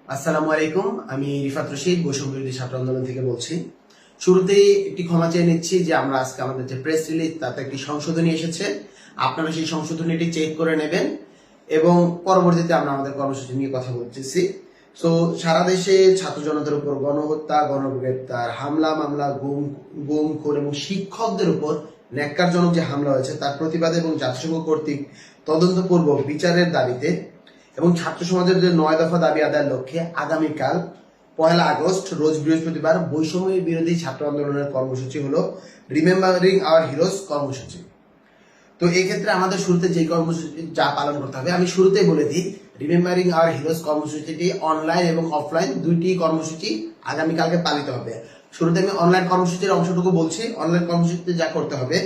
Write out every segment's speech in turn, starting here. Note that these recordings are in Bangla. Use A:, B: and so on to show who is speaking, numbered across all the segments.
A: আসসালামু আলাইকুম। আমি রিফাত রশিদ বৈষম্য বিরোধী ছাত্র আন্দোলন থেকে বলছি। শুরুতেই একটি ক্ষমা চেয়ে নিচ্ছি যে আমরা আজকে আমাদের যে প্রেস রিলিজ তাতে একটি সংশোধনী এসেছে। আপনারা সেই সংশোধনীটি চেক করে নেবেন এবং পরবর্তীতে আমরা আমাদের কর্মসূচি নিয়ে কথা বলতেছি। তো সারা দেশে ছাত্র জনতার উপর গণহত্যা, গণগ্রেপ্তার, হামলা মামলা, গুম খুন এবং শিক্ষকদের উপর ন্যাক্কারজনক যে হামলা হয়েছে তার প্রতিবাদে এবং জাতিসংঘ কর্তৃক তদন্তপূর্বক বিচারের দাবিতে এবং ছাত্র সমাজের যে 9 দফা দাবি আদায়ের লক্ষ্যে আগামীকাল 1 আগস্ট রোজ বৃহস্পতিবার বৈষম্য বিরোধী ছাত্র আন্দোলনের কর্মসূচি হলো রিমেম্বারিং আওয়ার হিরোজ কর্মসূচি। তো এই ক্ষেত্রে আমাদের শুরুতে যে কর্মসূচি যা পালন করতে হবে আমি শুরুতেই বলে দিই। রিমেম্বারিং আওয়ার হিরোজ কর্মসূচিটি অনলাইন এবং অফলাইন দুইটি কর্মসূচি আগামীকালকে পালিত হবে। শুরুতে আমি অনলাইন কর্মসূচির অংশটুকু বলছি। অনলাইন কর্মসূচিতে যা করতে হবে,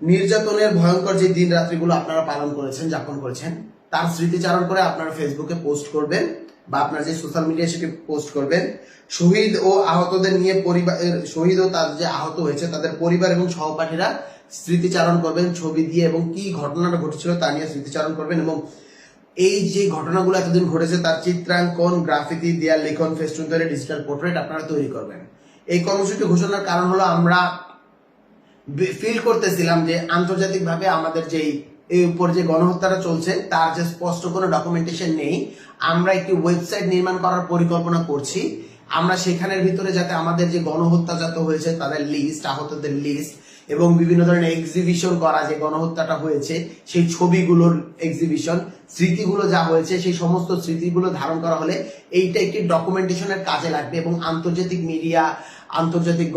A: নির্যাতনের ভয়ঙ্কর যে দিন রাত্রিগুলো আপনারা পালন করেছেন, যাপন করেছেন, তার স্মৃতিচারণ করে আপনারা ফেসবুকে পোস্ট করবেন বা আপনার যে সোশ্যাল মিডিয়ায় সেটি পোস্ট করবেন। শহীদ ও আহতদের নিয়ে শহীদ ও তার যে আহত হয়েছে তাদের পরিবার এবং সহপাঠীরা স্মৃতিচারণ করবেন ছবি দিয়ে এবং কি ঘটনাটা ঘটেছিল তা নিয়ে স্মৃতিচারণ করবেন এবং এই যে ঘটনাগুলো এতদিন ঘটেছে তার চিত্রাঙ্কন, গ্রাফিতি, দেয়াল লিখন, ফেস্টুন তৈরি, ডিজিটাল পোর্ট্রেট আপনারা তৈরি করবেন। এই কর্মসূচি ঘোষণার কারণ হলো আমরা ফিল করতেছিলাম যে আন্তর্জাতিকভাবে আমাদের যেই এই উপর যে গণহত্যাটা চলছে তার যে স্পষ্ট কোনো ডকুমেন্টেশন নেই। আমরা একটি ওয়েবসাইট নির্মাণ করার পরিকল্পনা করছি। আমরা সেখানের ভিতরে যাতে আমাদের যে গণহত্যা যাতে হয়েছে তাদের লিস্ট, আহতদের লিস্ট এবং বিভিন্ন ধরনের এক্সিবিশন করা, যে গণহত্যাটা হয়েছে সেই ছবিগুলোর এক্সিবিশন, স্মৃতিগুলো যা হয়েছে সেই সমস্ত স্মৃতিগুলো ধারণ করা হলে এইটা একটি ডকুমেন্টেশনের কাজে লাগবে এবং আন্তর্জাতিক মিডিয়া, আন্তর্জাতিক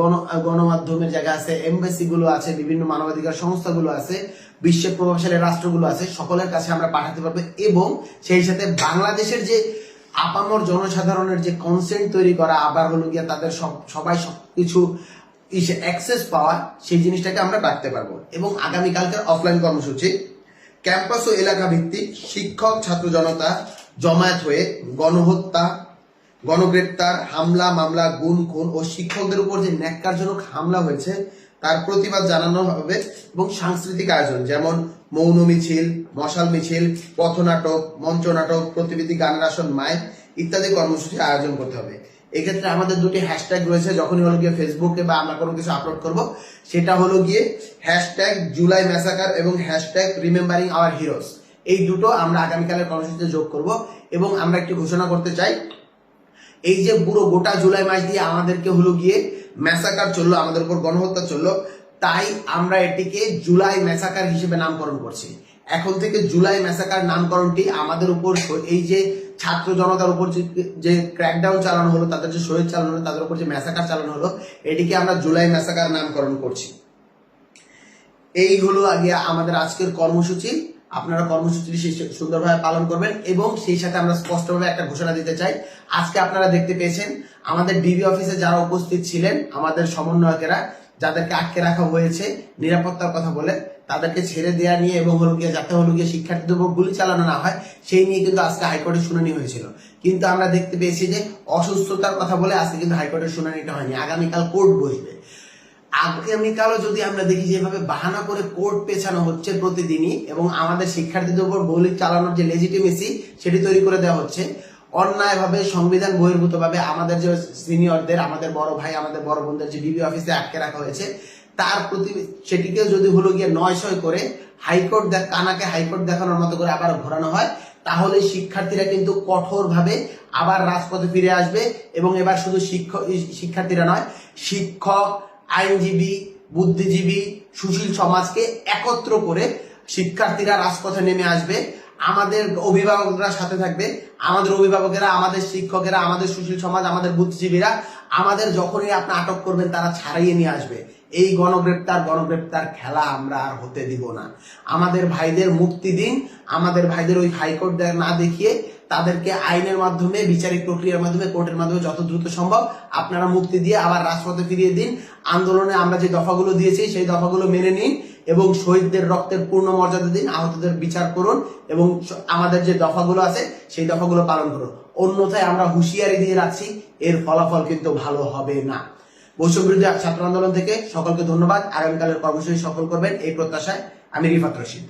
A: গণমাধ্যমের জায়গা আছে, এমবাসি গুলো আছে, বিভিন্ন মানবাধিকার সংস্থাগুলো আছে, বিশ্বের প্রভাবশালী রাষ্ট্রগুলো আছে, সকলের কাছে আমরা পাঠাতে পারবো এবং সেই সাথে বাংলাদেশের যে আপামর জনসাধারণের যে কনসেন্ট তৈরি করা, আবার হলো গিয়া তাদের সবাই সবকিছু অ্যাক্সেস পাওয়া, সেই জিনিসটাকে আমরা রাখতে পারবো। এবং আগামীকালকের অফলাইন কর্মসূচি ক্যাম্পাস ও এলাকা ভিত্তিক শিক্ষক ছাত্র জনতা জমায়েত হয়ে গণহত্যা, গণগ্রেপ্তার, হামলা মামলা, গুম খুন ও শিক্ষকদের উপর যে ন্যাক্কারজনক হামলা হয়েছে তার প্রতিবাদ জানানো হবে এবং সাংস্কৃতিক আয়োজন যেমন মৌন মিছিল, মশাল মিছিল, পথনাটক, মঞ্চনাটক, প্রতিবেদী গানের আসন, মাইক ইত্যাদি কর্মসূচি আয়োজন করতে হবে। এক্ষেত্রে আমাদের দুটি হ্যাশট্যাগ রয়েছে। যখনই হলো গিয়ে ফেসবুকে বা আমরা কোনো কিছু আপলোড করব, সেটা হলো গিয়ে হ্যাশট্যাগ জুলাই ম্যাসাকার এবং হ্যাশট্যাগ রিমেম্বারিং আওয়ার হিরোজ। এই দুটো আমরা আগামীকালের কর্মসূচিতে যোগ করব এবং আমরা একটি ঘোষণা করতে চাই। এই যে পুরো গোটা জুলাই মাস দিয়ে আমাদেরকে হলো গিয়ে ম্যাসাকার চললো, আমাদের উপর গণহত্যা চললো, তাই আমরা এটিকে জুলাই ম্যাসাকার হিসেবে নামকরণ করছি। এখন থেকে জুলাই ম্যাসাকার নামকরণটি আমাদের উপর, এই যে ছাত্র জনতার উপর যে ক্র্যাকডাউন চালানো হলো, তাদের যে শহীদ চালানো হলো, তাদের উপর যে ম্যাসাকার চালানো হলো, এটিকে আমরা জুলাই ম্যাসাকার নামকরণ করছি। এই হলো আগে আমাদের আজকের কর্মসূচি। আপনারা কর্মসূচিটি সুন্দরভাবে পালন করবেন এবং সেই সাথে আমরা স্পষ্টভাবে একটা ঘোষণা দিতে চাই। আজকে আপনারা দেখতে পেয়েছেন আমাদের ডিবি অফিসে যারা উপস্থিত ছিলেন, আমাদের সমন্বয়কেরা যাদেরকে আটকে রাখা হয়েছে নিরাপত্তার কথা বলে, তাদেরকে ছেড়ে দেওয়া নিয়ে এবং হলো গিয়ে যাতে হলো গিয়ে শিক্ষার্থীদের উপর গুলি চালানো না হয় সেই নিয়ে কিন্তু আজকে হাইকোর্টে শুনানি হয়েছিল। কিন্তু আমরা দেখতে পেয়েছি যে অসুস্থতার কথা বলে আজকে কিন্তু হাইকোর্টের শুনানিটা হয়নি। আগামীকাল কোর্ট বসবে। আগামীকালও যদি আমরা দেখি যেভাবে বাহানা করে কোর্ট পেছানো হচ্ছে প্রতিদিনই এবং আমাদের শিক্ষার্থীদের উপর গুলি চালানোর যে লেজিটিমেসি সেটি তৈরি করে দেওয়া হচ্ছে অন্যায়ভাবে, সংবিধান বহির্ভূতভাবে, আমাদের যে সিনিয়রদের, আমাদের বড় ভাই, আমাদের বড় বোনদের যে ডিবি অফিসে আটকে রাখা হয়েছে তার প্রতি সেটিকে যদি হলো গিয়ে 900 করে হাইকোর্ট কানাকে হাইকোর্ট দেখানোর মতো করে আবার ঘোরানো হয়, তাহলে শিক্ষার্থীরা কিন্তু কঠোরভাবে আবার রাজপথে ফিরে আসবে এবং এবার শুধু শিক্ষার্থীরা নয়, শিক্ষক, আইনজীবী, বুদ্ধিজীবী, সুশীল সমাজকে একত্র করে শিক্ষার্থীরা রাজপথে নেমে আসবে। আমাদের অভিভাবকরা সাথে থাকবে, আমাদের অভিভাবকেরা, আমাদের শিক্ষকেরা, আমাদের সুশীল সমাজ, আমাদের বুদ্ধিজীবীরা আমাদের যখনই আপনি আটক করবেন তারা ছাড়িয়ে নিয়ে আসবে। এই গণগ্রেপ্তার খেলা আমরা আর হতে দিব না। আমাদের ভাইদের মুক্তি দিন। আমাদের ভাইদের ওই হাইকোর্ট না দেখিয়ে তাদেরকে আইনের মাধ্যমে, বিচারিক প্রক্রিয়ার মাধ্যমে, কোর্টের মাধ্যমে যত দ্রুত সম্ভব আপনারা মুক্তি দিয়ে আবার রাজপথে ফিরিয়ে দিন। আন্দোলনে আমরা যে দফাগুলো দিয়েছি সেই দফাগুলো মেনে নিন এবং শহীদদের রক্তের পূর্ণ মর্যাদা দিন, আহতদের বিচার করুন এবং আমাদের যে দফাগুলো আছে সেই দফাগুলো পালন করুন। অন্যথায় আমরা হুঁশিয়ারি দিয়ে রাখছি, এর ফলাফল কিন্তু ভালো হবে না। বৈষম্য বিরোধী ছাত্র আন্দোলন থেকে সকলকে ধন্যবাদ। আগামীকালের কর্মসূচি সফল করবেন এই প্রত্যাশায় আমি রিফাত রশিদ।